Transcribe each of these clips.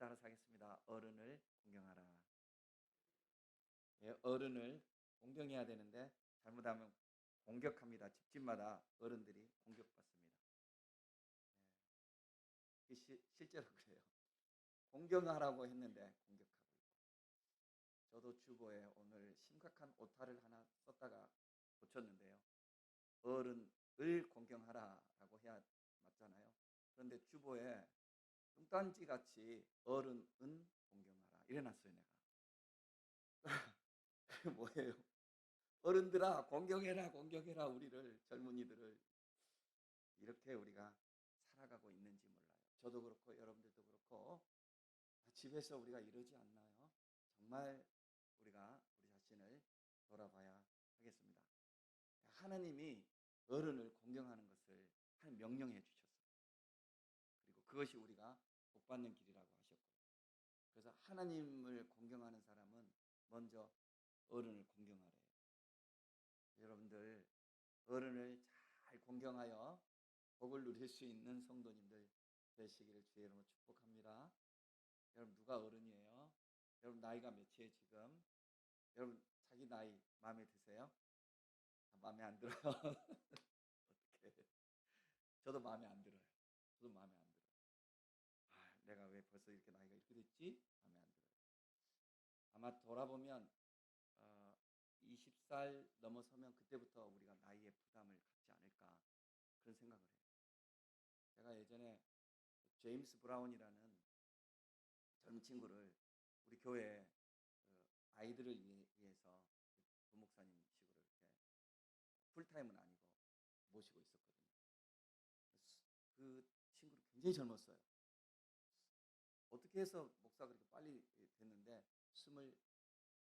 따라서 하겠습니다. 어른을 공경하라. 예, 어른을 공경해야 되는데 잘못하면 공격합니다. 집집마다 어른들이 공격받습니다. 예, 실제로 그래요. 공경하라고 했는데 공격하고 있고. 저도 주보에 오늘 심각한 오타를 하나 썼다가 고쳤는데요. 어른을 공경하라라고 해야 맞잖아요. 그런데 주보에 뚱딴지 같이 어른은 공경하라 이래놨어요. 내가. 그게 뭐예요? 어른들아 공경해라 공경해라 우리를 젊은이들을 이렇게 우리가 살아가고 있는지 몰라요. 저도 그렇고 여러분들도 그렇고 집에서 우리가 이러지 않나요? 정말 우리가 우리 자신을 돌아봐야 하겠습니다. 하나님이 어른을 공경하는 것을 하나님 명령해 주셨어요. 그리고 그것이 우리가 복받는 길이라고 하셨고요. 그래서 하나님을 공경하는 사람은 먼저 어른을 공경하래요. 여러분들 어른을 잘 공경하여 복을 누릴 수 있는 성도님들 되시기를 주의 이름으로 축복합니다. 여러분 누가 어른이에요? 여러분 나이가 몇이에요 지금? 여러분 자기 나이 마음에 드세요? 마음에 안 들어요? 어떻게? 저도 마음에 안 들어요. 저도 마음에 안 들어요. 내가 왜 벌써 이렇게 나이가 이렇게 됐지? 마음에 안 들어요. 아마 돌아보면 20살 넘어서면 그때부터 우리가 나이에 부담을 갖지 않을까 그런 생각을 해요. 제가 예전에 제임스 브라운이라는 젊은 친구를 우리 교회 아이들을 위해서 부목사님식으로 이렇게 풀타임은 아니고 모시고 있었거든요. 그 친구를 굉장히 젊었어요. 어떻게 해서 목사가 그렇게 빨리 됐는데 29살이었어요.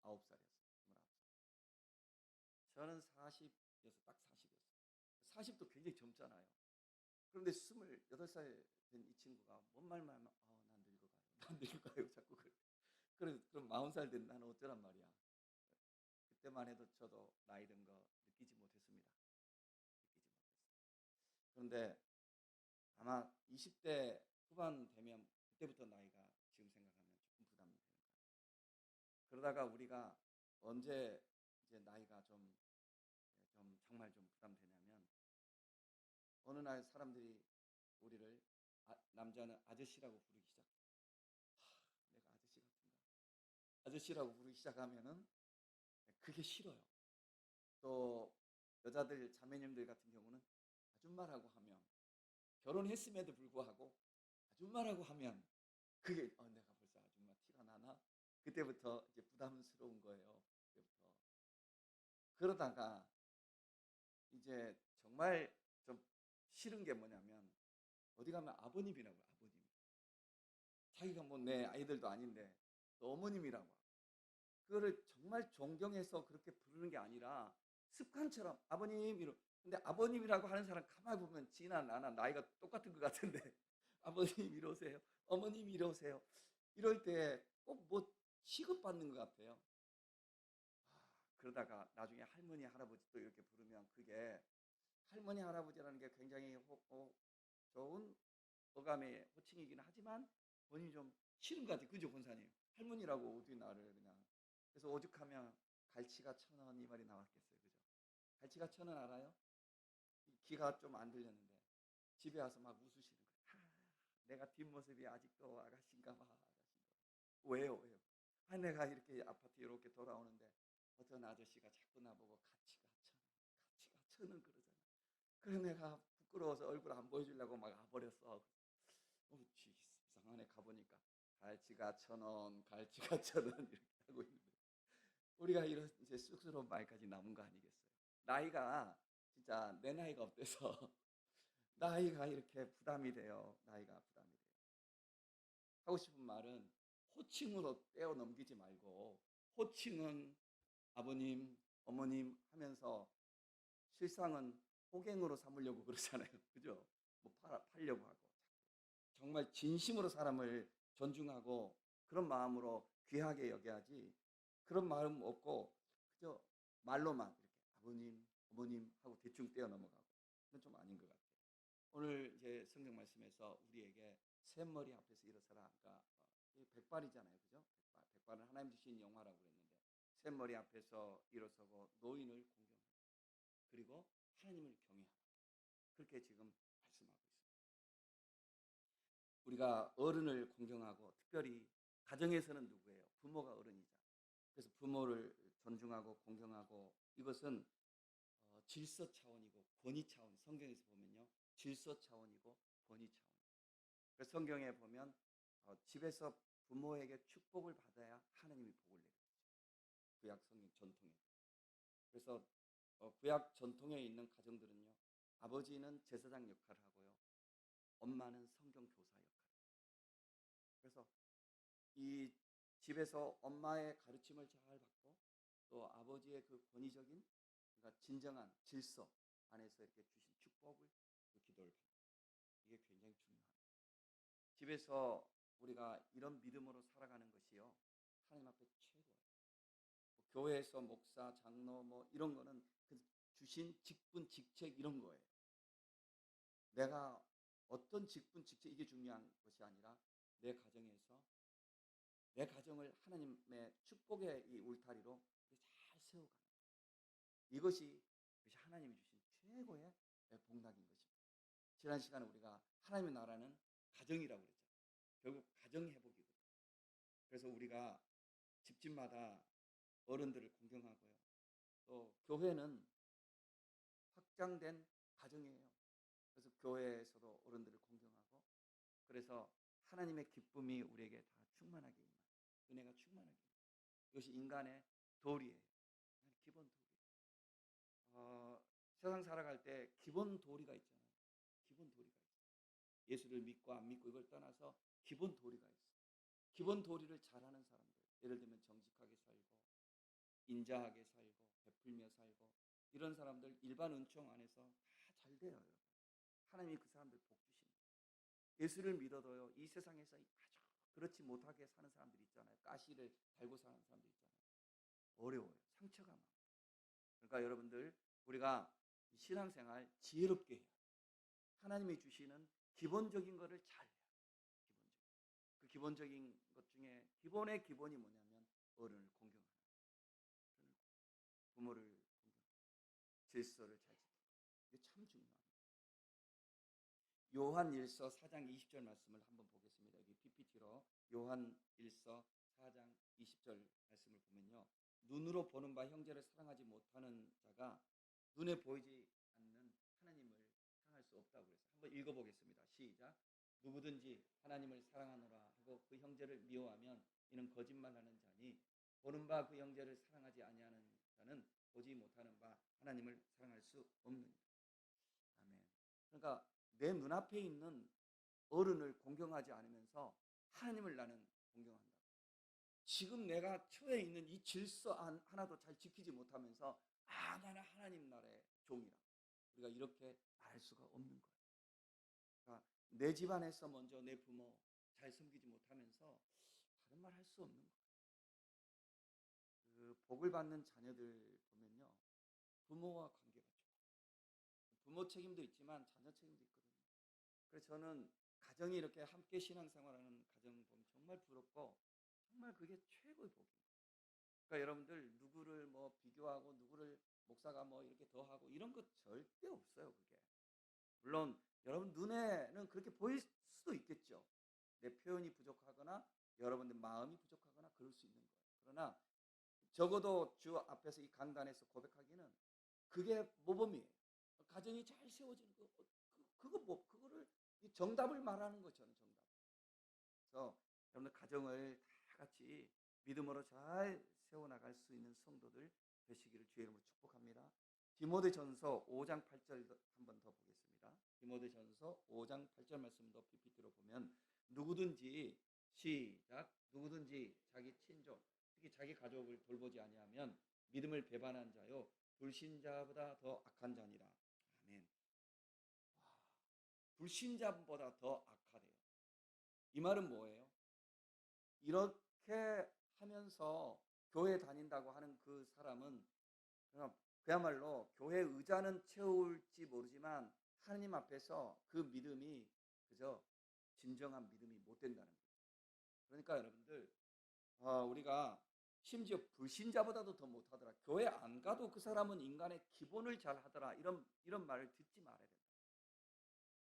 29살. 저는 40이어서 딱 40이었어요. 40도 굉장히 젊잖아요. 그런데 28살 된 이 친구가 뭔 말만 하면 난 늙어가요. 난 늙어가요. 자꾸 그래. 그럼 40살 된 나는 어쩌란 말이야. 그때만 해도 저도 나이 든 거 느끼지 못했습니다. 느끼지 못했어요. 그런데 아마 20대 후반 되면 그때부터 나이가 지금 생각하면 조금 부담이 되는 것 같아요. 그러다가 우리가 언제 이제 나이가 좀 정말 좀 부담되냐면 어느 날 사람들이 우리를 남자는 아저씨라고 부르기 시작. 내가 아저씨 같은가? 아저씨라고 부르기 시작하면은 그게 싫어요. 또 여자들 자매님들 같은 경우는 아줌마라고 하면 결혼했음에도 불구하고 아줌마라고 하면 그게 내가 벌써 아줌마 티가 나나? 그때부터 이제 부담스러운 거예요. 그때부터. 그러다가 이제 정말 좀 싫은 게 뭐냐면 어디 가면 아버님이라고 아버님. 자기가 뭐 내 아이들도 아닌데 또 어머님이라고. 그거를 정말 존경해서 그렇게 부르는 게 아니라 습관처럼 아버님 이러. 근데 아버님이라고 하는 사람 가만히 보면 지나 나나 나이가 똑같은 것 같은데 아버님 이러세요. 어머님 이러세요. 이럴 때 꼭 뭐 취급받는 것 같아요. 그러다가 나중에 할머니 할아버지도 이렇게 부르면 그게 할머니 할아버지라는 게 굉장히 좋은 어감의 호칭이긴 하지만 본인이 좀 싫은 것 같아요. 그죠 권사님? 할머니라고 어떻게 나를 그냥. 그래서 오죽하면 갈치가 1,000원 이 말이 나왔겠어요. 그죠? 갈치가 1,000원 알아요? 귀가 좀 안 들렸는데 집에 와서 막 웃으시는 거예요. 내가 뒷모습이 아직도 아가씨인가 봐. 아가씨인가 봐. 왜요? 왜요? 내가 이렇게 아파트 이렇게 돌아오는데 어떤 아저씨가 자꾸 나보고 가치가 1,000원 그러잖아. 그래 내가 부끄러워서 얼굴 안 보여주려고 막 와버렸어. 이상하네. 가보니까 갈치가 1,000원, 갈치가 1,000원 이렇게 하고 있는데 우리가 이런 이제 쑥스러운 말까지 남은 거 아니겠어요? 나이가 진짜 내 나이가 어때서 나이가 이렇게 부담이 돼요. 나이가 부담이 돼요. 하고 싶은 말은 호칭으로 떼어 넘기지 말고 호칭은 아버님, 어머님 하면서 실상은 호갱으로 삼으려고 그러잖아요. 그죠? 뭐 팔려고 하고. 정말 진심으로 사람을 존중하고 그런 마음으로 귀하게 여겨야지 그런 마음 없고 그저 말로만 이렇게 아버님, 어머님 하고 대충 떼어 넘어가고 그건 좀 아닌 것 같아요. 오늘 이제 성경 말씀에서 우리에게 샘머리 앞에서 일어서라. 그러니까 이게 백발이잖아요, 그죠? 백발. 백발은 하나님 주신 영화라고 그랬는데 샘머리 앞에서 일어서고 노인을 공경하라. 그리고 하나님을 경외하라. 그렇게 지금 말씀하고 있습니다. 우리가 어른을 공경하고 특별히 가정에서는 누구예요? 부모가 어른이죠. 그래서 부모를 존중하고 공경하고 이것은 질서 차원이고 권위 차원. 성경에서 보면요, 질서 차원이고 권위 차원. 그래서 성경에 보면 집에서 부모에게 축복을 받아야 하나님이 복을 내리죠. 구약 성경 전통에. 그래서 구약 전통에 있는 가정들은요, 아버지는 제사장 역할을 하고요, 엄마는 성경 교사 역할을 해요. 그래서 이 집에서 엄마의 가르침을 잘 받고 또 아버지의 그 권위적인, 그러니까 진정한 질서 안에서 이렇게 주신 축복을, 그 기도를 받는, 이게 굉장히 중요합니다. 집에서 우리가 이런 믿음으로 살아가는 것이요, 하나님 앞에 최고예요. 교회에서 목사, 장로 뭐 이런 거는 그 주신 직분, 직책 이런 거예요. 내가 어떤 직분, 직책 이게 중요한 것이 아니라 내 가정에서 내 가정을 하나님의 축복의 이 울타리로 잘 세워가는, 이것이 하나님이 주신 최고의 복락인 것입니다. 지난 시간에 우리가 하나님의 나라는 가정이라고 그랬죠. 결국 가정 회복이거든요. 그래서 우리가 집집마다 어른들을 공경하고요, 또 교회는 확장된 가정이에요. 그래서 교회에서도 어른들을 공경하고, 그래서 하나님의 기쁨이 우리에게 다 충만하게 임하는, 은혜가 충만하게 임하는, 이것이 인간의 도리예요. 기본 도리. 세상 살아갈 때 기본 도리가 있잖아요. 기본 도리가 있어요. 예수를 믿고 안 믿고 이걸 떠나서 기본 도리가 있어요. 기본 도리를 잘하는 사람들, 예를 들면 정직하게 살고 인자하게 살고 베풀며 살고 이런 사람들, 일반 은총 안에서 다 잘 돼요, 여러분. 하나님이 그 사람들 복 주십니다. 예수를 믿어도요, 이 세상에서 아주 그렇지 못하게 사는 사람들이 있잖아요. 가시를 달고 사는 사람들 있잖아요. 어려워요. 상처가 많아요. 그러니까 여러분들, 우리가 신앙생활 지혜롭게 해야, 하나님이 주시는 기본적인 것을 잘 해야. 그 기본적인 것 중에 기본의 기본이 뭐냐면 어른을 공경하는, 부모를 공경하는, 질서를 잘 지키는, 이게 참 중요합니다. 요한일서 4장 20절 말씀을 한번 보겠습니다. 여기 PPT로 요한일서 4장 20절 말씀을 보면요, 눈으로 보는 바 형제를 사랑하지 못하는 자가 눈에 보이지 않는 하나님을 사랑할 수 없다고 그랬어요. 한번 읽어보겠습니다. 시작. 누구든지 하나님을 사랑하노라 하고 그 형제를 미워하면 이는 거짓말하는 자니 보는 바 그 형제를 사랑하지 아니하는 자는 보지 못하는 바 하나님을 사랑할 수 없느니라. 아멘. 그러니까 내 눈앞에 있는 어른을 공경하지 않으면서 하나님을 나는 공경한다. 지금 내가 처해 있는 이 질서 하나도 잘 지키지 못하면서 나는 하나님 나라의 종이라, 우리가 이렇게 말할 수가 없는 거예요. 그러니까 내 집안에서 먼저 내 부모 잘 섬기지 못하면서 다른 말 할 수 없는 거예요. 그 복을 받는 자녀들 보면요, 부모와 관계가 좋아요. 부모 책임도 있지만 자녀 책임도 있거든요. 그래서 저는 가정이 이렇게 함께 신앙생활하는 가정 보면 정말 부럽고 정말 그게 최고의 복입니다. 그러니까 여러분들 누구를 뭐 비교하고 누구를 목사가 뭐 이렇게 더 하고 이런 것 절대 없어요. 그게 물론 여러분 눈에는 그렇게 보일 수도 있겠죠. 내 표현이 부족하거나 여러분들 마음이 부족하거나 그럴 수 있는 거예요. 그러나 적어도 주 앞에서 이 강단에서 고백하기는 그게 모범이에요. 가정이 잘 세워지는 거, 그거 뭐 그거를 정답을 말하는 거죠. 저는 정답. 그래서 여러분들 가정을 다 같이 믿음으로 잘 세워나갈 수 있는 성도들 되시기를 주의 이름으로 축복합니다. 디모데전서 5장 8절 한번 더 보겠습니다. 디모데전서 5장 8절 말씀도 PPT로 보면 누구든지 시작, 누구든지 자기 친족 특히 자기 가족을 돌보지 아니하면 믿음을 배반한 자요 불신자보다 더 악한 자니라. 아멘. 불신자보다 더 악하대요. 이 말은 뭐예요? 이렇게 하면서 교회 다닌다고 하는 그 사람은 그야말로 교회 의자는 채울지 모르지만 하나님 앞에서 그 믿음이 그저 진정한 믿음이 못 된다는 거예요. 그러니까 여러분들 우리가 심지어 불신자보다도 더 못하더라. 교회 안 가도 그 사람은 인간의 기본을 잘 하더라. 이런 말을 듣지 말아야 된다.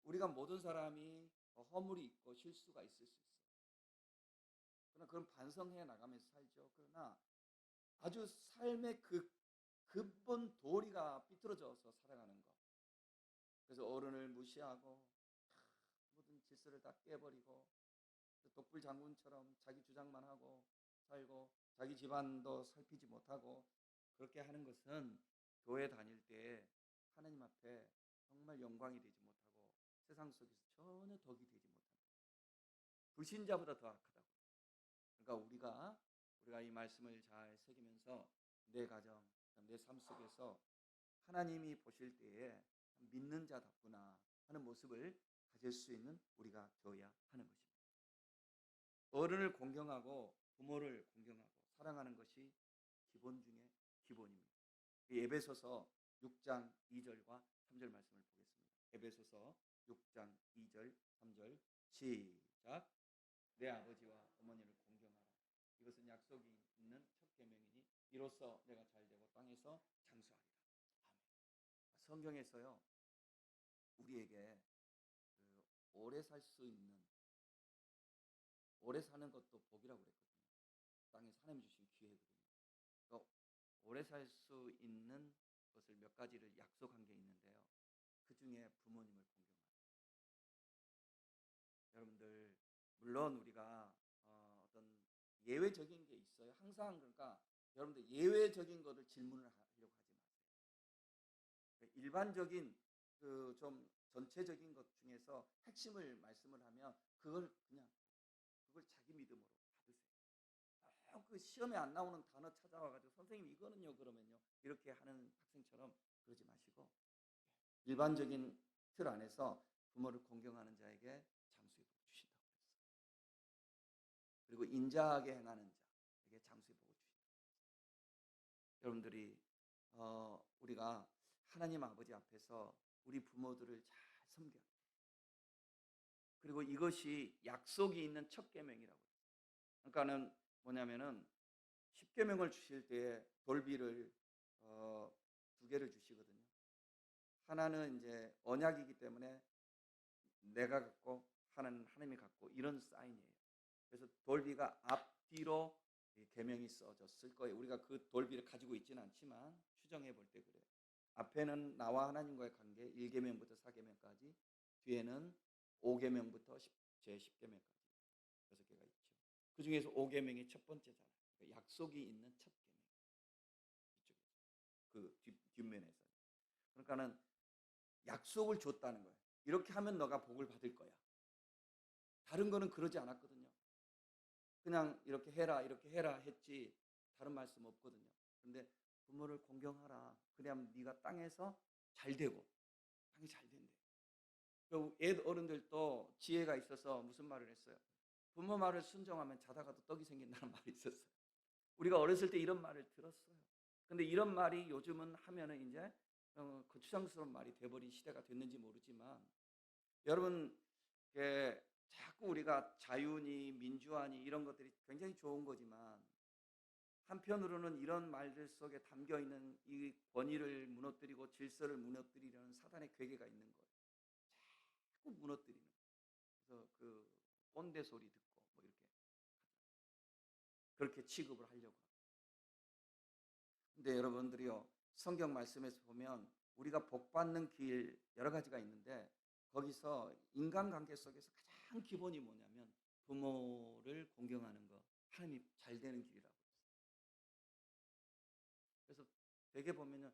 우리가 모든 사람이 허물이 있고 실수가 있을 수 있어요. 그러나 그건 반성해 나가면서 살죠. 그러나 아주 삶의 그 근본 도리가 삐뚤어져서 살아가는 거. 그래서 어른을 무시하고 모든 질서를 다 깨버리고 독불 장군처럼 자기 주장만 하고 살고 자기 집안도 살피지 못하고 그렇게 하는 것은 교회 다닐 때 하나님 앞에 정말 영광이 되지 못하고 세상 속에서 전혀 덕이 되지 못한다. 불신자보다 더 악하다고. 그러니까 우리가 이 말씀을 잘 새기면서 내 가정, 내 삶 속에서 하나님이 보실 때에 믿는 자답구나 하는 모습을 가질 수 있는 우리가 되어야 하는 것입니다. 어른을 공경하고 부모를 공경하고 사랑하는 것이 기본 중에 기본입니다. 에베소서 6장 2절과 3절 말씀을 보겠습니다. 에베소서 6장 2절 3절 시작. 내 아버지와 어머니를 공경하라. 이것은 약속이 있는 첫 계명이니 이로써 내가 잘되고 땅에서 장수하리라. 아멘. 성경에서요 우리에게 오래 살 수 있는 오래 사는 것도 복이라고 그랬거든요. 땅에서 하나님 주신 기회거든요. 그러니까 오래 살 수 있는 것을 몇 가지를 약속한 게 있는데요. 그 중에 부모님을 공경하라. 여러분들 물론 우리가 어떤 예외적인 게 있어요. 항상 그러니까 여러분들 예외적인 것을 질문을 하려고 하지 마세요. 그러니까 일반적인 그 좀 전체적인 것 중에서 핵심을 말씀을 하면 그걸 자기 믿음으로 받으세요. 그 시험에 안 나오는 단어 찾아와가지고 선생님 이거는요 그러면요 이렇게 하는 학생처럼 그러지 마시고 일반적인 틀 안에서 부모를 공경하는 자에게 장수의 복을 주신다고 그랬어요. 그리고 인자하게 행하는 자에게 장수의 복을 주신다고 그랬어요. 여러분들이 우리가 하나님 아버지 앞에서 우리 부모들을 잘 섬겨야 돼요. 그리고 이것이 약속이 있는 첫 계명이라고 해요. 그러니까는 뭐냐면은 10계명을 주실 때에 돌비를 두 개를 주시거든요. 하나는 이제 언약이기 때문에 내가 갖고 하나님이 갖고 이런 사인이에요. 그래서 돌비가 앞뒤로 계명이 써졌을 거예요. 우리가 그 돌비를 가지고 있지는 않지만 추정해 볼 때 그래요. 앞에는 나와 하나님과의 관계 1계명부터 4계명까지, 뒤에는 5계명부터 제10계명까지 6개가 있죠. 그 중에서 5계명이 첫 번째잖아요. 그러니까 약속이 있는 첫 계명. 이쪽에서 그 뒷면에서. 그러니까는 약속을 줬다는 거예요. 이렇게 하면 너가 복을 받을 거야. 다른 거는 그러지 않았거든요. 그냥 이렇게 해라 했지 다른 말씀 없거든요. 그런데 부모를 공경하라. 그래야면 네가 땅에서 잘 되고 땅이 잘 된대. 그리고 어른들도 지혜가 있어서 무슨 말을 했어요? 부모 말을 순종하면 자다가도 떡이 생긴다는 말이 있었어요. 우리가 어렸을 때 이런 말을 들었어요. 근데 이런 말이 요즘은 하면은 이제 거추장스러운 말이 돼버린 시대가 됐는지 모르지만 여러분 자꾸 우리가 자유니 민주화니 이런 것들이 굉장히 좋은 거지만 한편으로는 이런 말들 속에 담겨있는 이 권위를 무너뜨리고 질서를 무너뜨리려는 사단의 괴계가 있는 거예요. 자꾸 무너뜨리는 거예요. 그래서 그 꼰대 소리 듣고 뭐 이렇게 그렇게 취급을 하려고 합니다. 근데 여러분들이요 성경 말씀에서 보면 우리가 복받는 길 여러 가지가 있는데 거기서 인간관계 속에서 가장 기본이 뭐냐면 부모를 공경하는 거 하나님이 잘 되는 길이라고 했어요. 그래서 되게 보면은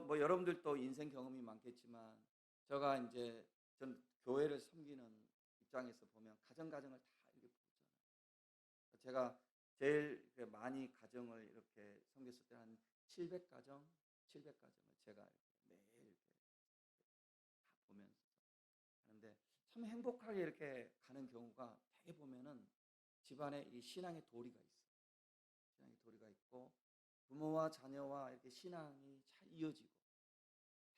뭐 여러분들도 인생 경험이 많겠지만 제가 이제 전 교회를 섬기는 입장에서 보면 가정을 다 이렇게 보잖아요. 제가 제일 많이 가정을 이렇게 섬겼을 때 한 700가정을 제가 매일 이렇게 다 보면서 하는데 참 행복하게 이렇게 가는 경우가 되게 보면은 집안에 이 신앙의 도리가 있어요. 신앙의 도리가 있고 부모와 자녀와 이렇게 신앙이 잘 이어지고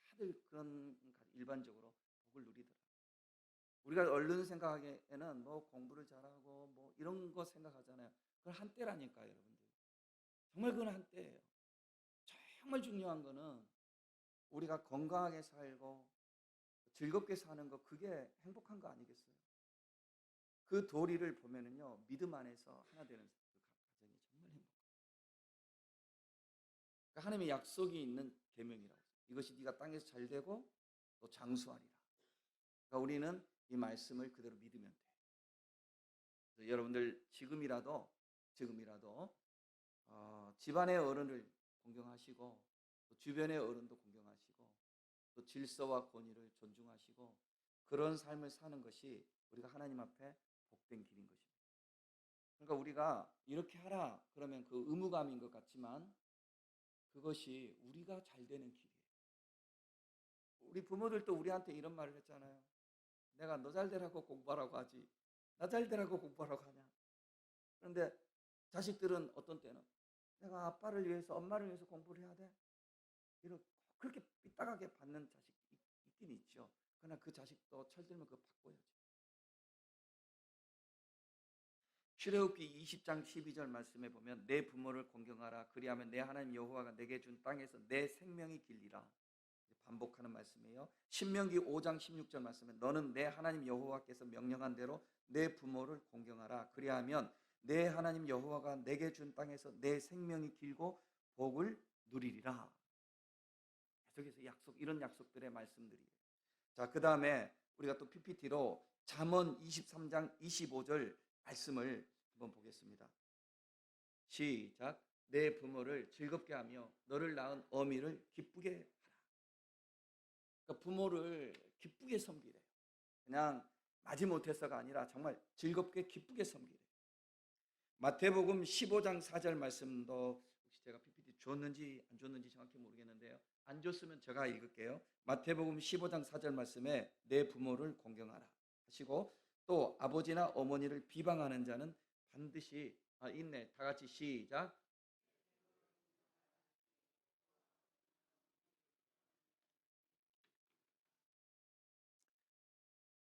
다들 그런 일반적으로 복을 누리더라고요. 우리가 얼른 생각하기에는 뭐 공부를 잘하고 뭐 이런 거 생각하잖아요. 그건 한때라니까요, 여러분들. 정말 그건 한때예요. 정말 중요한 거는 우리가 건강하게 살고 즐겁게 사는 거, 그게 행복한 거 아니겠어요? 그 도리를 보면은요, 믿음 안에서 하나 되는 그 가정이 정말 행복해요. 그러니까 하나님의 약속이 있는 계명이라고. 이것이 네가 땅에서 잘 되고 또 장수하리라. 그러니까 우리는 이 말씀을 그대로 믿으면 돼. 그래서 여러분들 지금이라도 집안의 어른을 공경하시고 또 주변의 어른도 공경하시고 또 질서와 권위를 존중하시고 그런 삶을 사는 것이 우리가 하나님 앞에 복된 길인 것입니다. 그러니까 우리가 이렇게 하라 그러면 그 의무감인 것 같지만 그것이 우리가 잘 되는 길이에요. 우리 부모들도 우리한테 이런 말을 했잖아요. 내가 너 잘 되라고 공부하라고 하지 나 잘 되라고 공부하라고 하냐. 그런데 자식들은 어떤 때는 내가 아빠를 위해서 엄마를 위해서 공부를 해야 돼? 이렇게 그렇게 삐딱하게 받는 자식이 있긴 있죠. 그러나 그 자식도 철들면 그거 바꿔야죠. 출애굽기 20장 12절 말씀에 보면 내 부모를 공경하라 그리하면 내 하나님 여호와가 내게 준 땅에서 내 생명이 길리라. 반복하는 말씀이에요. 신명기 5장 16절 말씀에 너는 내 하나님 여호와께서 명령한 대로 내 부모를 공경하라 그리하면 내 하나님 여호와가 내게 준 땅에서 내 생명이 길고 복을 누리리라. 계속해서 이런 약속들의 말씀들이에요. 자, 그 다음에 우리가 또 PPT로 잠언 23장 25절 말씀을 한번 보겠습니다. 시작. 내 부모를 즐겁게 하며 너를 낳은 어미를 기쁘게 하라. 그러니까 부모를 기쁘게 섬기래요. 그냥 마지못해서가 아니라 정말 즐겁게 기쁘게 섬기래요. 마태복음 15장 4절 말씀도 혹시 제가 PPT 줬는지 안 줬는지 정확히 모르겠는데요. 안 줬으면 제가 읽을게요. 마태복음 15장 4절 말씀에 내 부모를 공경하라 하시고 또 아버지나 어머니를 비방하는 자는 반드시 있네. 다 같이 시작.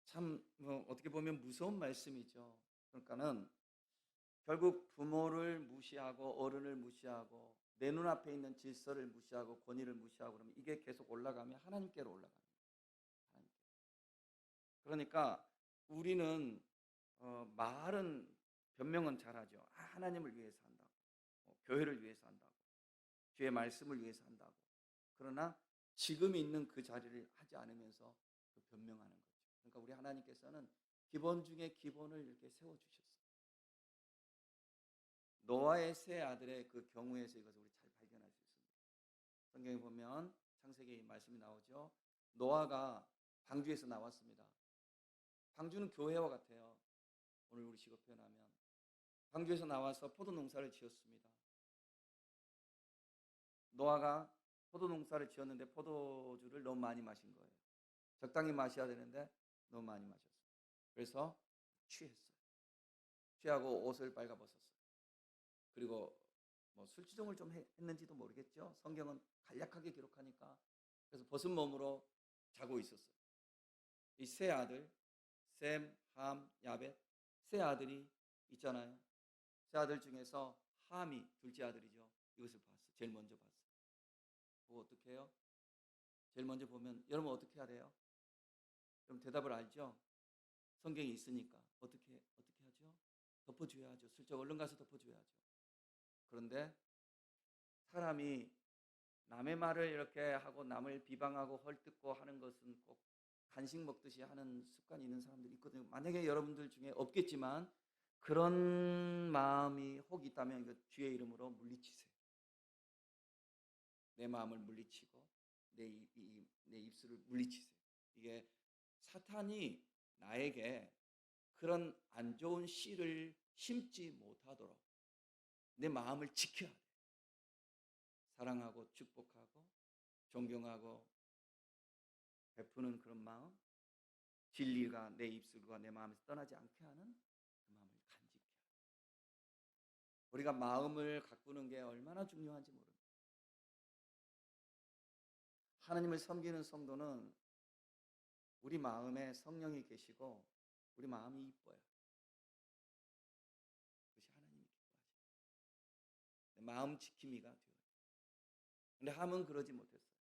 참 어떻게 보면 무서운 말씀이죠. 그러니까는 결국 부모를 무시하고 어른을 무시하고 내 눈앞에 있는 질서를 무시하고 권위를 무시하고 그러면 이게 계속 올라가면 하나님께로 올라가는 거예요. 하나님께. 그러니까 우리는 말은 변명은 잘하죠. 하나님을 위해서 한다고, 교회를 위해서 한다고, 주의 말씀을 위해서 한다고. 그러나 지금 있는 그 자리를 하지 않으면서 그 변명하는 거죠. 그러니까 우리 하나님께서는 기본 중에 기본을 이렇게 세워주셨어요. 노아의 세 아들의 그 경우에서 이것을 우리 잘 발견할 수 있습니다. 성경에 보면 창세기 말씀이 나오죠. 노아가 방주에서 나왔습니다. 방주는 교회와 같아요. 오늘 우리 식으로 표현하면 방주에서 나와서 포도 농사를 지었습니다. 노아가 포도 농사를 지었는데 포도주를 너무 많이 마신 거예요. 적당히 마셔야 되는데 너무 많이 마셨어요. 그래서 취했어요. 취하고 옷을 빨가벗었어요. 그리고 뭐 술주정을 좀 했는지도 모르겠죠. 성경은 간략하게 기록하니까. 그래서 벗은 몸으로 자고 있었어요. 이 세 아들 셈, 함, 야벳 세 아들이 있잖아요. 세 아들 중에서 함이 둘째 아들이죠. 이것을 봤어요. 제일 먼저 봤어요. 그거 어떻게 해요? 제일 먼저 보면 여러분 어떻게 해야 돼요? 여러분 대답을 알죠? 성경이 있으니까 어떻게 하죠? 덮어줘야죠. 슬쩍 얼른 가서 덮어줘야죠. 그런데 사람이 남의 말을 이렇게 하고 남을 비방하고 헐뜯고 하는 것은 꼭 간식 먹듯이 하는 습관이 있는 사람들이 있거든요. 만약에 여러분들 중에 없겠지만 그런 마음이 혹 있다면 그 주의 이름으로 물리치세요. 내 마음을 물리치고 내 입술을 물리치세요. 이게 사탄이 나에게 그런 안 좋은 씨를 심지 못하도록 내 마음을 지켜야 돼. 사랑하고 축복하고 존경하고 베푸는 그런 마음, 진리가 내 입술과 내 마음에서 떠나지 않게 하는 그 마음을 간직해야 돼. 우리가 마음을 가꾸는 게 얼마나 중요한지 모릅니다. 하나님을 섬기는 성도는 우리 마음에 성령이 계시고 우리 마음이 이뻐요. 그것이 하나님이 기뻐하시는 마음 지킴이가 되어요. 근데 함은 그러지 못했어요.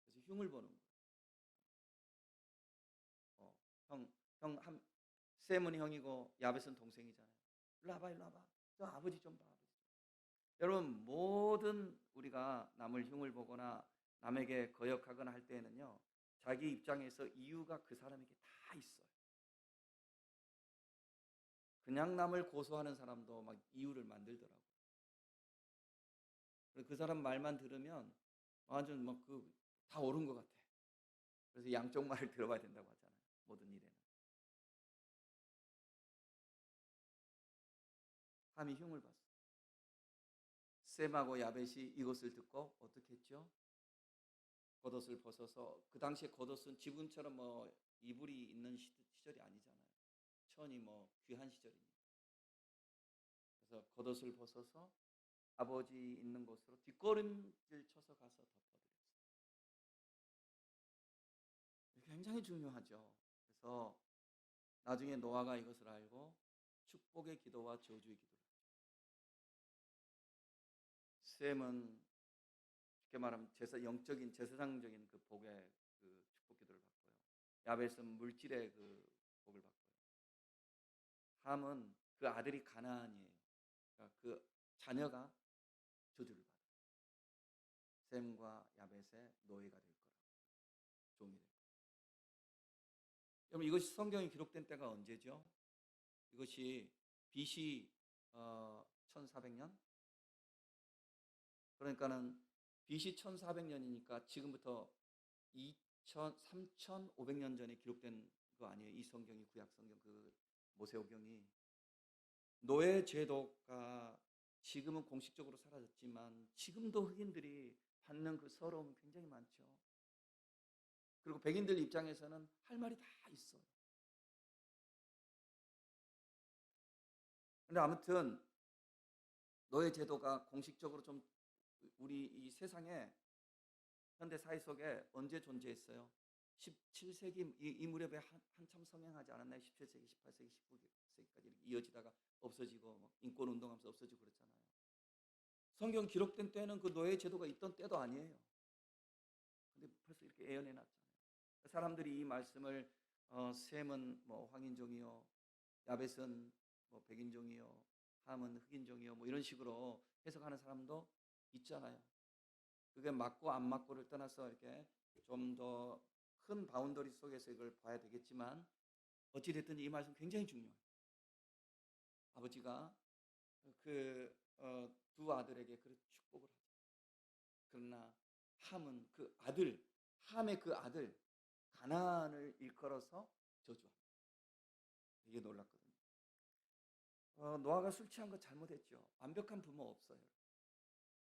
그래서 흉을 보는 거예요. 어, 형, 셈은 형이고 야벳은 동생이잖아요. 일로 와봐, 일로 와봐. 저 아버지 좀 봐, 아버지. 여러분, 모든 우리가 남을 흉을 보거나 남에게 거역하거나 할 때에는요, 자기 입장에서 이유가 그 사람에게 다 있어요. 그냥 남을 고소하는 사람도 막 이유를 만들더라고요. 그 사람 말만 들으면 완전 막 다 옳은 것 같아. 그래서 양쪽 말을 들어봐야 된다고 하잖아요. 모든 일에는. 함이 흉을 봤어요. 셈하고 야벳이 이것을 듣고 어떻게 했죠? 겉옷을 벗어서, 그 당시에 겉옷은 지금처럼 뭐 이불이 있는 시절이 아니잖아요. 천이 뭐 귀한 시절입니다. 그래서 겉옷을 벗어서 아버지 있는 곳으로 뒷걸음질 쳐서 가서 덮어드렸어요. 굉장히 중요하죠. 그래서 나중에 노아가 이것을 알고 축복의 기도와 저주의 기도를. 셈은 쉽게 말하면 영적인 제사장적인 그 복의 그 축복 기도를 받고요. 야벳은 물질의 그 복을 받고요. 함은 그 아들이 가나안이에요. 그러니까 그 자녀가 저주를 받아요. 셈과 야벳의 노예가 될 거라고, 종이 될 거라고. 여러분, 이것이 성경에 기록된 때가 언제죠? 이것이 BC 1400년? 그러니까는 BC 1400년이니까 지금부터 3500년 전에 기록된 거 아니에요? 이 성경이, 구약 성경, 그 모세오경이. 노예 제도가 지금은 공식적으로 사라졌지만 지금도 흑인들이 받는 그 서러움은 굉장히 많죠. 그리고 백인들 입장에서는 할 말이 다 있어요. 근데 아무튼 노예 제도가 공식적으로 좀 우리 이 세상에 현대 사회 속에 언제 존재했어요? 17세기 이 무렵에 한참 성행하지 않았나요? 17세기, 18세기, 19세기까지 이어지다가 없어지고 인권 운동하면서 없어지고 그랬잖아요. 성경 기록된 때는 그 노예 제도가 있던 때도 아니에요. 근데 벌써 이렇게 예언해 놨잖아요. 사람들이 이 말씀을 셈은 뭐 황인종이요, 야벳은 뭐 백인종이요, 함은 흑인종이요, 뭐 이런 식으로 해석하는 사람도 있잖아요. 그게 맞고 안 맞고를 떠나서 이렇게 좀 더 큰 바운더리 속에서 이걸 봐야 되겠지만 어찌됐든 이 말씀 굉장히 중요해요. 아버지가 두 아들에게 그렇게 축복을 하죠. 그러나 함은 함의 그 아들 가나안을 일컬어서 저주합니다. 이게 놀랍거든요. 노아가 술 취한 거 잘못했죠. 완벽한 부모 없어요.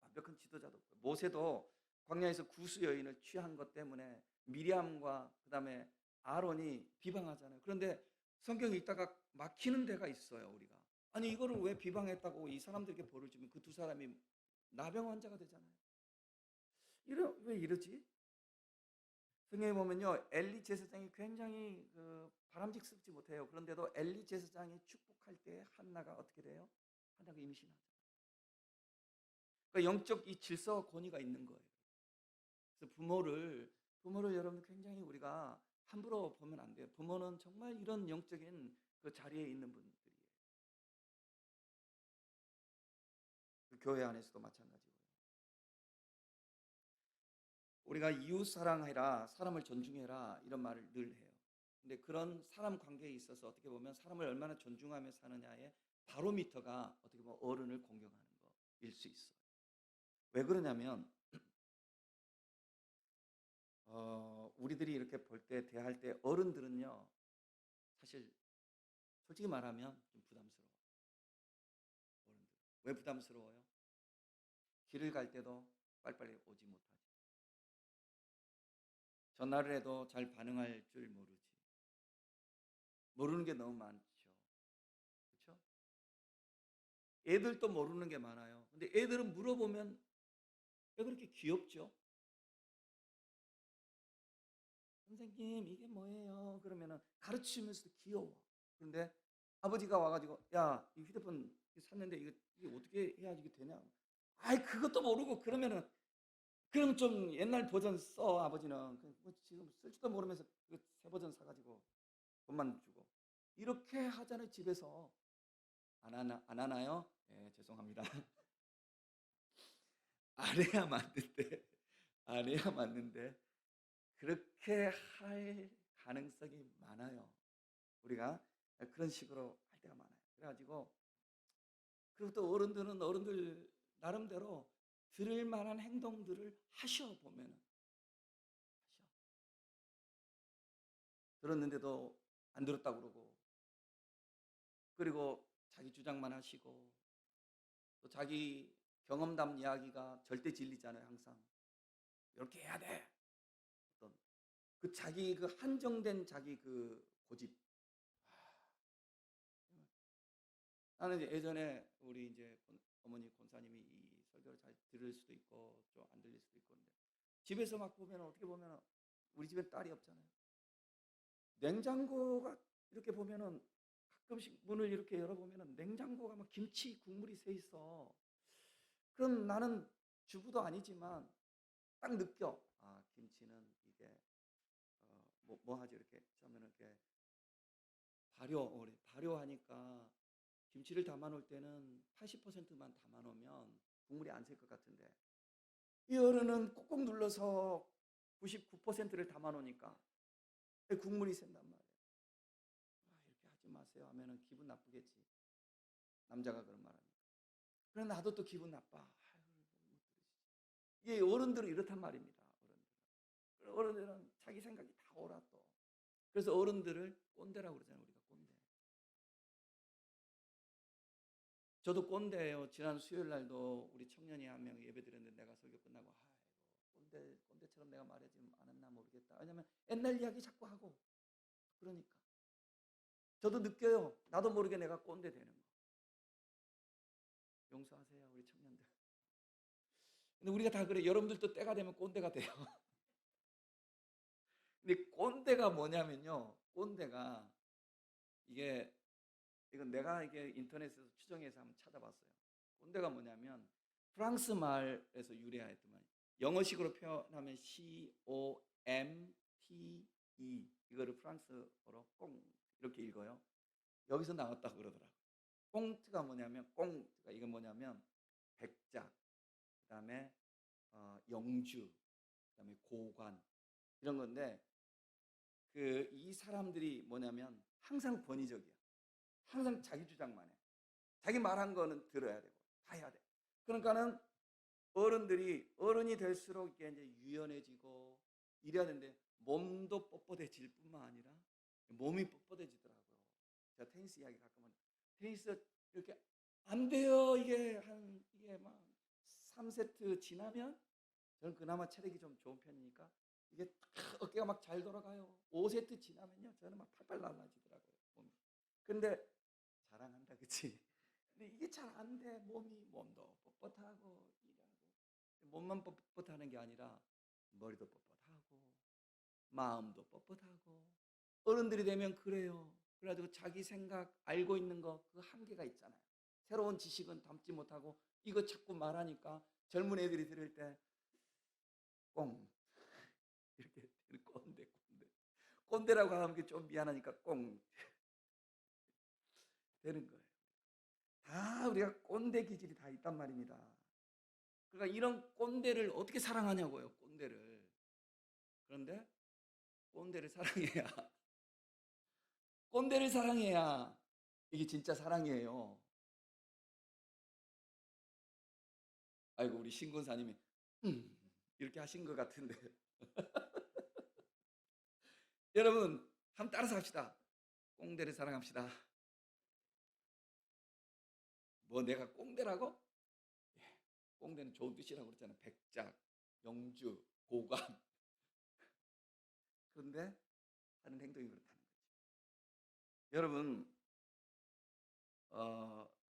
완벽한 지도자도 없고. 모세도 광야에서 구스 여인을 취한 것 때문에 미리암과 그다음에 아론이 비방하잖아요. 그런데 성경 읽다가 막히는 데가 있어요, 우리가. 아니 이거를 왜 비방했다고 이 사람들에게 벌을 주면 그 두 사람이 나병 환자가 되잖아요. 왜 이러지? 성경에 보면요, 엘리 제사장이 굉장히 바람직스럽지 못해요. 그런데도 엘리 제사장이 축복할 때 한나가 어떻게 돼요? 한나가 임신하죠. 그러니까 영적 이 질서와 권위가 있는 거예요. 그래서 부모를 여러분 굉장히 우리가 함부로 보면 안 돼요. 부모는 정말 이런 영적인 그 자리에 있는 분들이에요. 그 교회 안에서도 마찬가지고요. 우리가 이웃 사랑해라, 사람을 존중해라 이런 말을 늘 해요. 근데 그런 사람 관계에 있어서 어떻게 보면 사람을 얼마나 존중하며 사느냐의 바로미터가 어떻게 보면 어른을 공경하는 거일 수 있어요. 왜 그러냐면 우리들이 이렇게 볼 때 대할 때 어른들은요 사실 솔직히 말하면 좀 부담스러워요. 어른들. 왜 부담스러워요? 길을 갈 때도 빨리빨리 오지 못하지. 전화를 해도 잘 반응할 줄 모르지. 모르는 게 너무 많죠. 그렇죠? 애들도 모르는 게 많아요. 근데 애들은 물어보면 왜 그렇게 귀엽죠? 선생님 이게 뭐예요? 그러면은 가르치면서도 귀여워. 그런데 아버지가 와가지고 야, 이 휴대폰 샀는데 이게 어떻게 해야지 이게 되냐? 아이 그것도 모르고 그러면은 그럼 좀 옛날 버전 써 아버지는 뭐 지금 쓸지도 모르면서 새 버전 사가지고 돈만 주고 이렇게 하잖아요 집에서. 안 하나요? 예, 죄송합니다. 안 해야 맞는데 안 해야 맞는데 그렇게 할 가능성이 많아요. 우리가 그런 식으로 할 때가 많아요. 그래가지고 그리고 또 어른들은 어른들 나름대로 들을 만한 행동들을 하셔 보면은 하셔. 들었는데도 안 들었다고 그러고 그리고 자기 주장만 하시고 또 자기 경험담 이야기가 절대 진리잖아요. 항상 이렇게 해야 돼. 어떤 그 자기 그 한정된 자기 그 고집. 나는 이제 예전에 우리 이제 어머니 권사님이 이 설교를 잘 들을 수도 있고 좀 안 들릴 수도 있고 근데 집에서 막 보면 어떻게 보면 우리 집에 딸이 없잖아요. 냉장고가 이렇게 보면은 가끔씩 문을 이렇게 열어보면은 냉장고가 막 김치 국물이 새 있어. 그럼 나는 주부도 아니지만 딱 느껴. 아, 김치는 이게 뭐 하지 이렇게 처음에는 이렇게 발효하니까 김치를 담아 놓을 때는 80%만 담아 놓으면 국물이 안 셀 것 같은데 이 어른은 꾹꾹 눌러서 99%를 담아 놓으니까 국물이 샌단 말이에요. 아, 이렇게 하지 마세요 하면은 기분 나쁘겠지. 남자가 그런 말 합니다. 그래 나도 또 기분 나빠. 아유, 이게 어른들은 이렇단 말입니다. 어른들은 자기 생각이 다 옳아 또. 그래서 어른들을 꼰대라고 그러잖아요. 우리가 꼰대. 저도 꼰대예요. 지난 수요일 날도 우리 청년이 한 명 예배 드렸는데 내가 설교 끝나고 아이고 꼰대처럼 내가 말하지 않았나 모르겠다. 왜냐면 옛날 이야기 자꾸 하고 그러니까 저도 느껴요. 나도 모르게 내가 꼰대 되는 거. 용서하세요 우리 청년들. 근데 우리가 다 그래. 여러분들도 때가 되면 꼰대가 돼요. 근데 꼰대가 뭐냐면요. 꼰대가 이게 이건 내가 이게 인터넷에서 추정해서 한번 찾아봤어요. 꼰대가 뭐냐면 프랑스 말에서 유래했더만 영어식으로 표현하면 COMTE 이거를 프랑스어로 꽁 이렇게 읽어요. 여기서 나왔다고 그러더라고요. 꽁트가 뭐냐면 꽁트가 이건 뭐냐면 백작, 그다음에 영주, 그다음에 고관 이런 건데 그 이 사람들이 뭐냐면 항상 권위적이야. 항상 자기 주장만 해. 자기 말한 거는 들어야 되고 다 해야 돼. 그러니까는 어른이 될수록 이게 이제 유연해지고 이래야 되는데 몸도 뻣뻣해질 뿐만 아니라 몸이 뻣뻣해지더라고요. 제가 테니스 이야기 가끔 하는데 테니스 이렇게 안 돼요. 이게 막 3세트 지나면 저는 그나마 체력이 좀 좋은 편이니까 이게 딱 어깨가 막 잘 돌아가요. 5세트 지나면요. 저는 막 팔팔 날라지더라고요. 몸이. 근데 자랑한다 그치? 근데 이게 잘 안 돼. 몸도 뻣뻣하고 일하고 몸만 뻣뻣하는 게 아니라 머리도 뻣뻣하고 마음도 뻣뻣하고 어른들이 되면 그래요. 그래가지고 자기 생각 알고 있는 거 그 한계가 있잖아요. 새로운 지식은 담지 못하고 이거 자꾸 말하니까 젊은 애들이 들을 때 꽁 이렇게 꼰대라고 하는 게 좀 미안하니까 꽁 되는 거예요. 다 우리가 꼰대 기질이 다 있단 말입니다. 그러니까 이런 꼰대를 어떻게 사랑하냐고요, 꼰대를. 그런데 꼰대를 사랑해야, 꼰대를 사랑해야 이게 진짜 사랑이에요. 아이고, 우리 신군사님이, 이렇게 하신 것 같은데. 여러분, 한번 따라서 합시다. 꼰대를 사랑합시다. 뭐 내가 꼰대라고? 예, 꼰대는 좋은 뜻이라고 그랬잖아요. 백작, 영주, 고관. 그런데 하는 행동이 그렇다는 거죠. 여러분,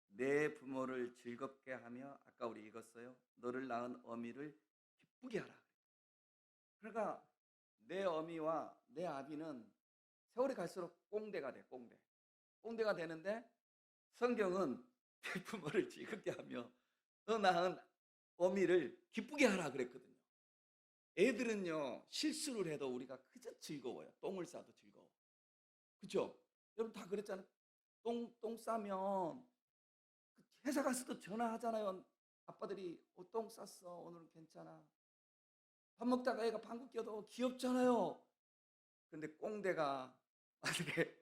내 부모를 즐겁게 하며 아까 우리 읽었어요. 너를 낳은 어미를 기쁘게 하라. 그러니까 내 어미와 내 아비는 세월이 갈수록 꽁대가 돼, 꽁대. 꽁대가 되는데 성경은 부모를 즐겁게 하며 너 낳은 어미를 기쁘게 하라 그랬거든요. 애들은요, 실수를 해도 우리가 그저 즐거워요. 똥을 싸도 즐거워. 그죠? 여러분 다 그랬잖아요. 똥 싸면 회사 가서도 전화하잖아요. 아빠들이 똥 쌌어. 오늘은 괜찮아. 밥 먹다가 애가 방귀 껴도 귀엽잖아요. 근데 꽁대가 어떻게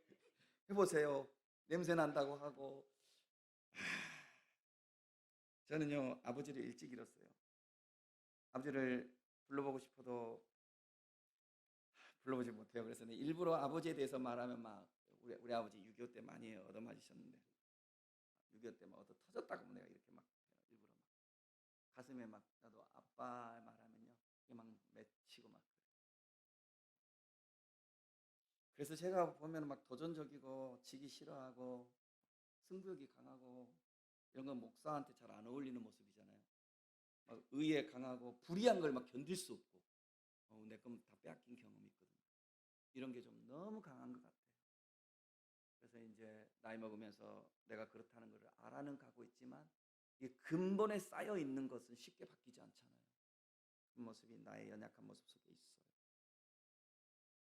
해보세요. 냄새 난다고 하고. 저는요, 아버지를 일찍 잃었어요. 아버지를 불러보고 싶어도 불러보지 못해요. 그래서 일부러 아버지에 대해서 말하면 막 우리 아버지 6.25 때 많이 얻어맞으셨는데 6.25 때 막 얻어 터졌다고 내가 이렇게 막 일부러 막 가슴에 막 나도 아빠 말하면요 이게 막 맺히고 막 그래서 제가 보면 막 도전적이고 지기 싫어하고 승부욕이 강하고 이런 건 목사한테 잘 안 어울리는 모습이잖아요. 막 의에 강하고 불의한 걸 막 견딜 수 없고 내 건 다 빼앗긴 경험이 있거든요. 이런 게 좀 너무 강한 것 같아요. 그래서 이제 나이 먹으면서 내가 그렇다는 것을 알아는 가고 있지만 이 근본에 쌓여 있는 것은 쉽게 바뀌지 않잖아요. 그 모습이 나의 연약한 모습 속에 있어요.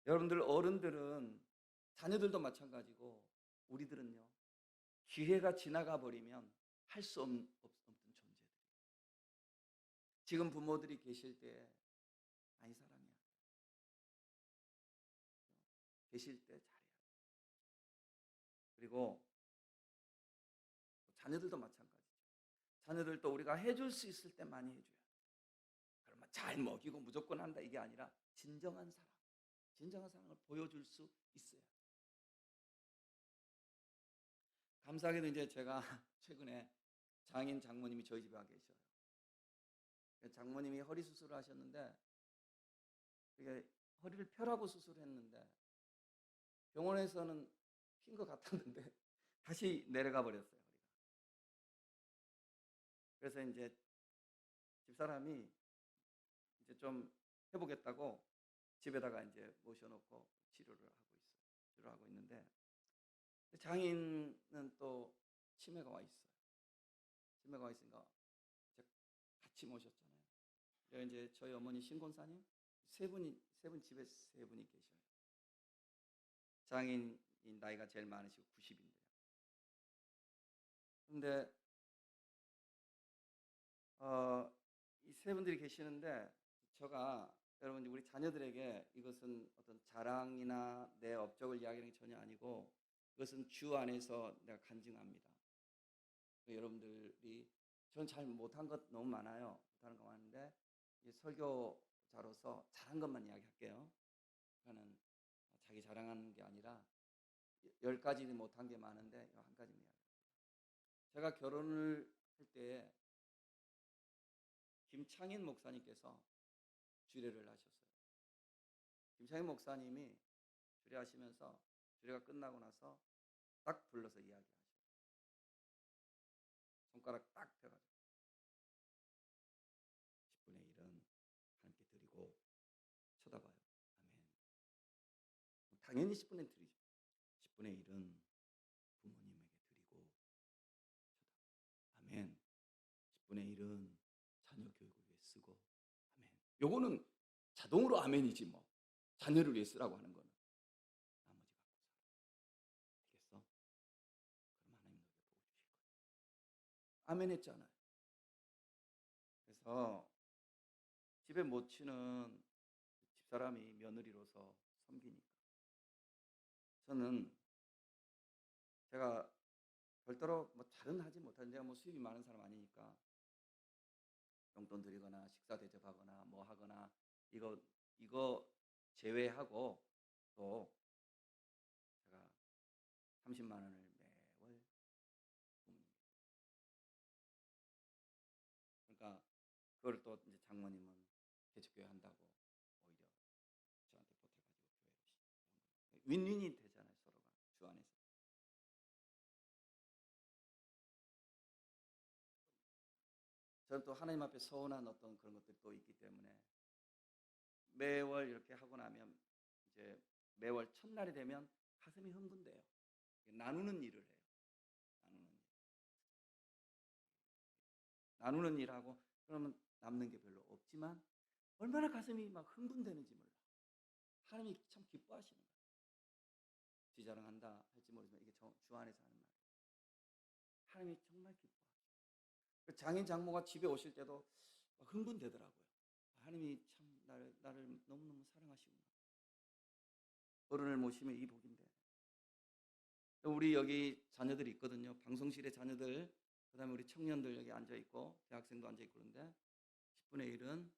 여러분들 어른들은 자녀들도 마찬가지고 우리들은요. 기회가 지나가 버리면 할 수 없는 존재들이에요. 지금 부모들이 계실 때 많이 사랑해야 돼요. 계실 때 잘해야 돼요. 그리고 자녀들도 마찬가지죠. 자녀들도 우리가 해줄 수 있을 때 많이 해줘야 돼요. 그러면 잘 먹이고 무조건 한다 이게 아니라 진정한 사랑, 진정한 사랑을 보여줄 수 있어요. 감사하게도 이제 제가 최근에 장인 장모님이 저희 집에 와 계셔요. 장모님이 허리 수술을 하셨는데 이게 허리를 펴라고 수술했는데 병원에서는 핀 것 같았는데 다시 내려가 버렸어요. 허리가. 그래서 이제 집사람이 이제 좀 해보겠다고 집에다가 이제 모셔놓고 치료를 하고 있어요. 치료를 하고 있는데 장인은 또 치매가 와 있어요. 치매가 와 있으니까 이제 같이 모셨잖아요. 그래서 이제 저희 어머니 신권사님 세 분 집에 세 분이 계셔요. 장인이 나이가 제일 많으시고 90인데요. 근데 이 세 분들이 계시는데 제가 여러분 우리 자녀들에게 이것은 어떤 자랑이나 내 업적을 이야기하는 게 전혀 아니고 이것은 주 안에서 내가 간증합니다. 여러분들이 전 잘 못한 것 너무 많아요. 못하는 거 많은데 설교자로서 잘한 것만 이야기할게요. 그러니까는 자기 자랑하는 게 아니라 10가지 못한 게 많은데 한 가지만 이야기합니다. 제가 결혼을 할 때 김창인 목사님께서 주례를 하셨어요. 김창인 목사님이 주례하시면서 주례가 끝나고 나서 딱 불러서 이야기하셔요. 손가락 딱 펴가지고 10분의 1은 하나님께 드리고 쳐다봐요. 아멘. 당연히 10분의 1 드리죠. 10분의 1은 부모님에게 드리고 쳐다봐요. 아멘. 10분의 1은 자녀 교육을 위해 쓰고 아멘. 요거는 자동으로 아멘이지 뭐. 자녀를 위해 쓰라고 하는 거는 나머지 갖고 살아. 알겠어? 그럼 하나님 너에게 복 주실 거예요. 아멘 했잖아요. 그래서 집에 못 치는 집사람이 며느리로서 섬기니까 저는 제가 별도로 뭐 잘은 하지 못하는 제가 뭐 수입이 많은 사람 아니니까 용돈 드리거나 식사 대접하거나 뭐 하거나 이거 제외하고 또 제가 30만 원을 매월 부모님께 그러니까 그걸 또 이제 장모님은 개척교회 한다고 오히려 저한테 보태가지고 교회를 시작한 거예요. 윈윈이 되잖아요 서로가 주 안에서. 저는 또 하나님 앞에 서운한 어떤 그런 것들이 또 있기 때문에 매월 이렇게 하고 나면 이제 매월 첫날이 되면 가슴이 흥분돼요. 나누는 일을 해요. 나누는 일하고 그러면 남는 게 별로 없지만 얼마나 가슴이 막 흥분되는지 몰라. 하나님이 참 기뻐하시는 거예요. 지자랑한다 할지 모르지만 이게 주 안에서 하는 말이에요. 하나님이 정말 기뻐하시죠. 그 장인 장모가 집에 오실 때도 막 흥분되더라고요. 하나님이 참 나를 너무너무 사랑하시구나. 어른을 모시면 이 복인데. 우리 여기 자녀들이 있거든요. 방송실에 자녀들, 그다음에 우리 청년들 여기 앉아 있고 대학생도 앉아 있고 그런데 10분의 1은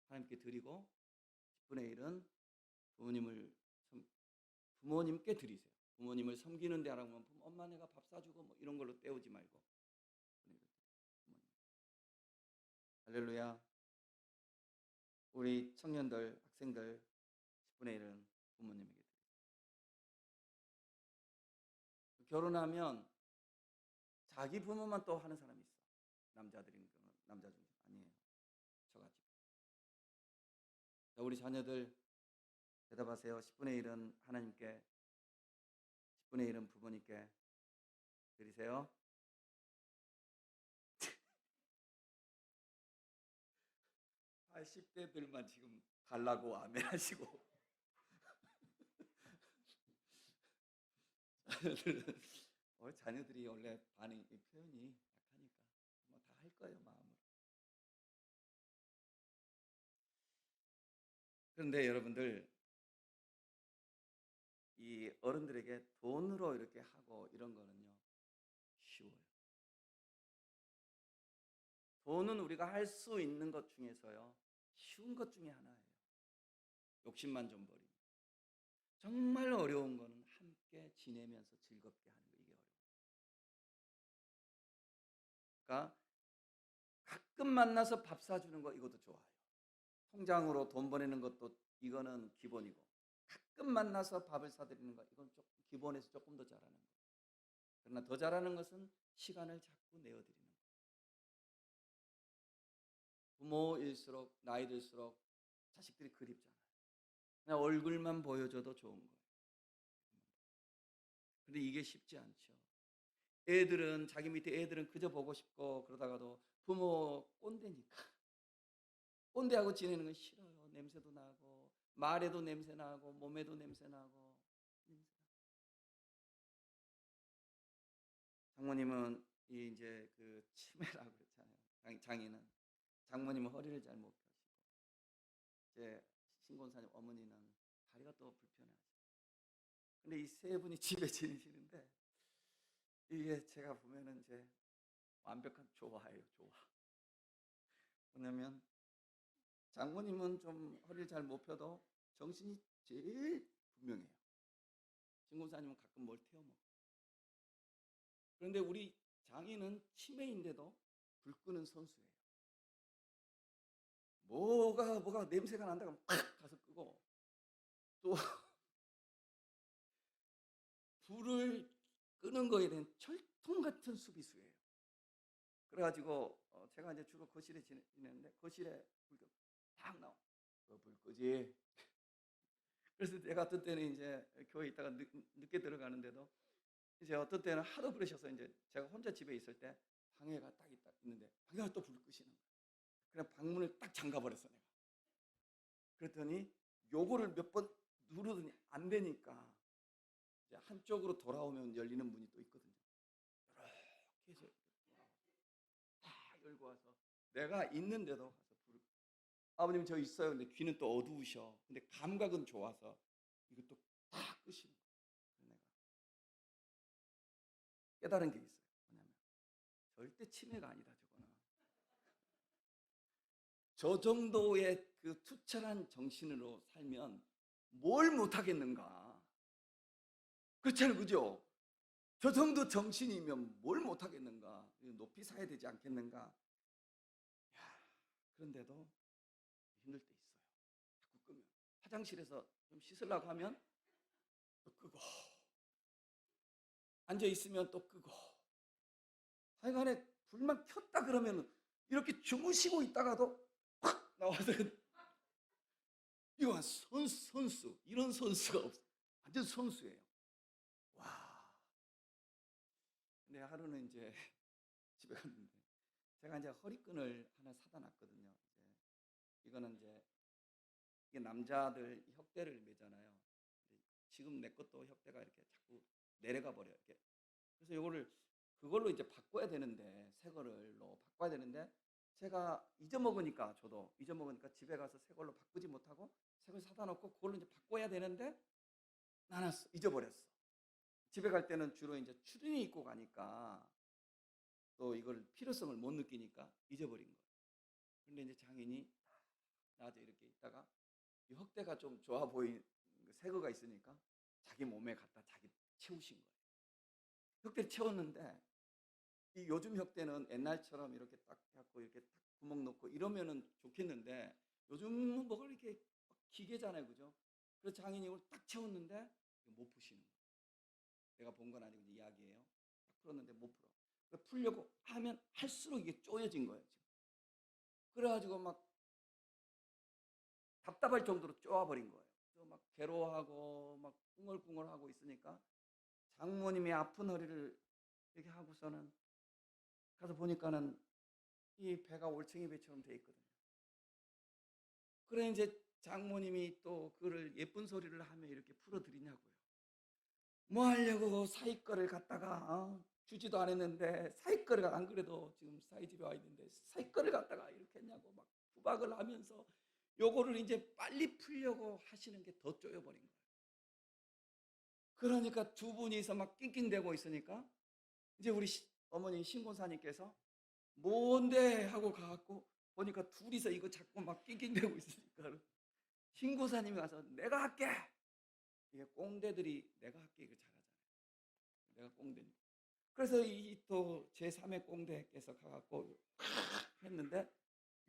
하나님께 드리고 10분의 1은 부모님께 드리세요. 부모님을 섬기는 데라고 하면 엄마 내가 밥 사주고 뭐 이런 걸로 때우지 말고 부모님. 할렐루야. 우리 청년들, 학생들 10분의 1은 부모님에게 드려요. 결혼하면 자기 부모만 또 하는 사람이 있어. 남자들인 경우 남자 중에 아니에요. 저같이. 자, 우리 자녀들 대답하세요. 10분의 1은 하나님께, 10분의 1은 부모님께 드리세요. 80대들만 지금 달라고 아멘하시고 자녀들이 원래 반응이 표현이 약하니까 뭐 다 할 거예요 마음으로. 그런데 여러분들 이 어른들에게 돈으로 이렇게 하고 이런 거는요 쉬워요. 돈은 우리가 할 수 있는 것 중에서요 쉬운 것 중에 하나예요. 욕심만 좀 버리면. 정말 어려운 거는 함께 지내면서 즐겁게 하는 거, 이게 어려워요. 그러니까 가끔 만나서 밥 사주는 거 이것도 좋아요. 통장으로 돈 보내는 것도 이거는 기본이고 가끔 만나서 밥을 사드리는 거 이건 좀 기본에서 조금 더 잘하는 거. 그러나 더 잘하는 것은 시간을 자꾸 내어드리는 거. 부모일수록 나이 들수록 자식들이 그립잖아요. 그냥 얼굴만 보여줘도 좋은 거예요. 근데 이게 쉽지 않죠. 애들은 자기 밑에 애들은 그저 보고 싶고 그러다가도 부모 꼰대니까 꼰대하고 지내는 건 싫어요. 냄새도 나고 말에도 냄새 나고 몸에도 냄새 나고. 장모님은 이제 그 치매라고 그랬잖아요. 장인은 장모님은 허리를 잘 못 펴시고 이제 신곤사님 어머니는 다리가 또 불편하죠. 근데 이 세 분이 집에 지내시는데 이게 제가 보면은 이제 완벽한 조화예요, 조화. 왜냐면 장모님은 좀 허리를 잘 못 펴도 정신이 제일 분명해요. 신곤사님은 가끔 뭘 태워 먹고. 그런데 우리 장인은 치매인데도 불 끄는 선수예요. 뭐가 냄새가 난다 그러면 팍 가서 끄고 또 불을 끄는 거에 대한 철통 같은 수비수예요. 그래가지고 제가 이제 주로 거실에 지내는데 거실에 불이 딱 나와. 불 끄지. 그래서 내가 어떤 때는 이제 교회 있다가 늦게 들어가는데도 이제 어떤 때는 하도 부르셔서 이제 제가 혼자 집에 있을 때 방해가 딱 있는데 방해가 또 불 끄시는 거예요. 그냥 방문을 딱 잠가 버렸어 내가. 그랬더니 요거를 몇 번 누르더니 안 되니까 이제 한쪽으로 돌아오면 열리는 문이 또 있거든요. 이렇게 해서 딱 열고 와서 내가 있는데도 가서 불을 아버님 저 있어요. 근데 귀는 또 어두우셔. 근데 감각은 좋아서 이것도 딱 끄시는 거예요. 내가 깨달은 게 있어요. 뭐냐면 절대 치매가 아니다 저거는. 저 정도의 그 투철한 정신으로 살면 뭘 못하겠는가. 그렇잖아요, 그죠? 저 정도 정신이면 뭘 못하겠는가. 높이 사야 되지 않겠는가. 야, 그런데도 힘들 때 있어요. 자꾸 끄면 화장실에서 좀 씻으려고 하면 또 끄고 앉아 있으면 또 끄고 하여간에 불만 켰다 그러면 이렇게 주무시고 있다가도 팍 나와서 이거 선수 이런 선수가 없어. 완전 선수예요. 와. 근데 하루는 이제 집에 갔는데 제가 이제 허리끈을 하나 사다 놨거든요. 이거는 이제 이게 남자들 혁대를 매잖아요. 지금 내 것도 혁대가 이렇게 자꾸 내려가 버려 이렇게. 그래서 요거를 그걸로 이제 바꿔야 되는데 새 거를로 바꿔야 되는데 제가 잊어먹으니까 저도 잊어먹으니까 집에 가서 새 걸로 바꾸지 못하고 새 걸 사다 놓고 그걸로 이제 바꿔야 되는데 나눴어. 잊어버렸어. 집에 갈 때는 주로 이제 추리닝 입고 가니까 또 이걸 필요성을 못 느끼니까 잊어버린 거예요. 근데 이제 장인이 나한테 이렇게 있다가 이 흑대가 좀 좋아 보이는 새 거가 있으니까 자기 몸에 갖다 자기 채우신 거예요. 흑대를 채웠는데 이 요즘 혁대는 옛날처럼 이렇게 딱 해갖고 이렇게 딱 구멍 넣고 이러면은 좋겠는데 요즘은 뭐가 이렇게 기계잖아요, 그죠? 그래서 장인이 이걸 딱 채웠는데 못 푸시는 거예요. 내가 본 건 아니고 이제 이야기예요. 딱 풀었는데 못 풀어. 풀려고 하면 할수록 이게 쪼여진 거예요, 지금. 그래가지고 막 답답할 정도로 쪼아버린 거예요. 그래서 막 괴로워하고 막 꿍얼꿍얼하고 있으니까 장모님이 아픈 허리를 이렇게 하고서는 가서 보니까는 이 배가 올챙이 배처럼 돼 있거든요. 그래 이제 장모님이 또 그를 예쁜 소리를 하며 이렇게 풀어드리냐고요. 뭐 하려고 사이 거를 갖다가 주지도 않았는데 사이 거를 안 그래도 지금 사이 집에 와 있는데 사이 거를 갖다가 이렇게 했냐고 막 구박을 하면서 요거를 이제 빨리 풀려고 하시는 게 더 쪼여버린 거예요. 그러니까 두 분이서 막 낑낑대고 있으니까 이제 우리 어머니 신고사님께서 뭔데 하고 가갖고 보니까 둘이서 이거 자꾸 막 낑낑대고 있으니까 신고사님이 가서 내가 할게. 이게 꽁대들이 내가 할게 이거 잘하잖아요. 내가 꽁대니까. 그래서 이 또 제3의 꽁대께서 가갖고 했는데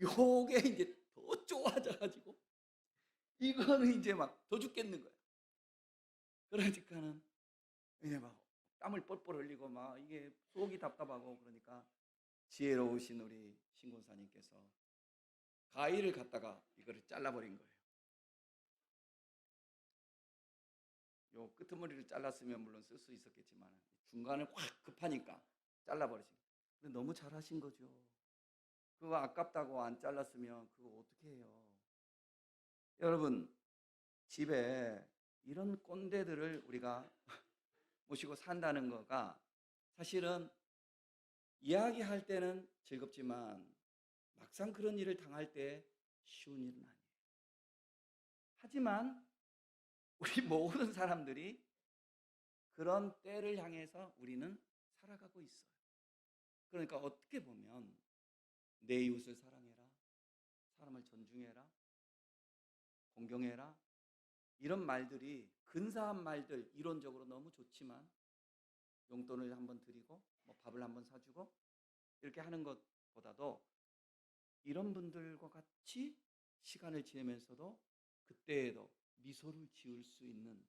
요게 이제 더 좋아져가지고 이거는 이제 막 더 죽겠는 거야. 그러니까는 이제 막 땀을 뻘뻘 흘리고 막 이게 속이 답답하고 그러니까 지혜로우신 우리 신군사님께서 가위를 갖다가 이거를 잘라버린 거예요. 요 끄트머리를 잘랐으면 물론 쓸 수 있었겠지만 중간을 확 급하니까 잘라버리신 거예요. 근데 너무 잘하신 거죠. 그거 아깝다고 안 잘랐으면 그거 어떻게 해요? 여러분 집에 이런 꼰대들을 우리가 모시고 산다는 거가 사실은 이야기할 때는 즐겁지만 막상 그런 일을 당할 때 쉬운 일은 아니에요. 하지만 우리 모든 사람들이 그런 때를 향해서 우리는 살아가고 있어요. 그러니까 어떻게 보면 내 이웃을 사랑해라, 사람을 존중해라, 공경해라 이런 말들이 근사한 말들 이론적으로 너무 좋지만 용돈을 한번 드리고 뭐 밥을 한번 사주고 이렇게 하는 것보다도 이런 분들과 같이 시간을 지내면서도 그때에도 미소를 지을 수 있는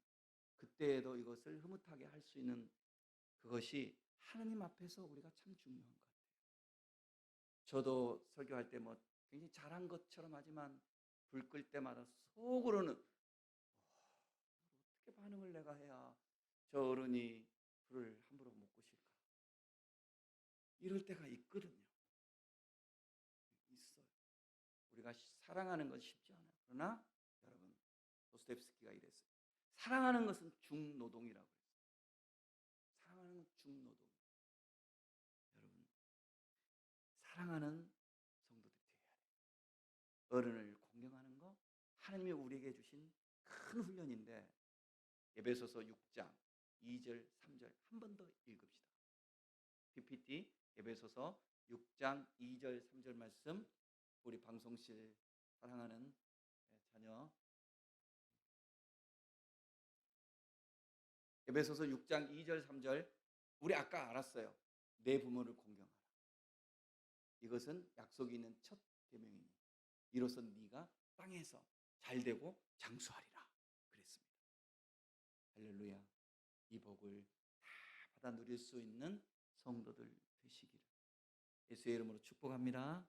그때에도 이것을 흐뭇하게 할 수 있는 그것이 하나님 앞에서 우리가 참 중요한 것 같아요. 저도 설교할 때 뭐 굉장히 잘한 것처럼 하지만 불 끌 때마다 속으로는 어떻게 반응을 내가 해야 저 어른이 불을 함부로 못 끄실까? 이럴 때가 있거든요. 있어요. 우리가 사랑하는 건 쉽지 않아요. 그러나 여러분 도스토옙스키가 이랬어요. 사랑하는 것은 중노동이라고 했어요. 사랑하는 건 중노동. 여러분 사랑하는 성도들이 되어야 돼요. 어른을 공경하는 거 하나님이 우리에게 주신 큰 훈련인데 에베소서 6장 2절 3절 한 번 더 읽읍시다. PPT 에베소서 6장 2절 3절 말씀 우리 방송실 사랑하는 자녀 에베소서 6장 2절 3절 우리 아까 알았어요. 내 부모를 공경하라. 이것은 약속이 있는 첫 계명이니 이로써 네가 땅에서 잘되고 장수하리라 그랬습니다. 할렐루야. 이 복을 다 받아 누릴 수 있는 성도들 되시기를 예수의 이름으로 축복합니다.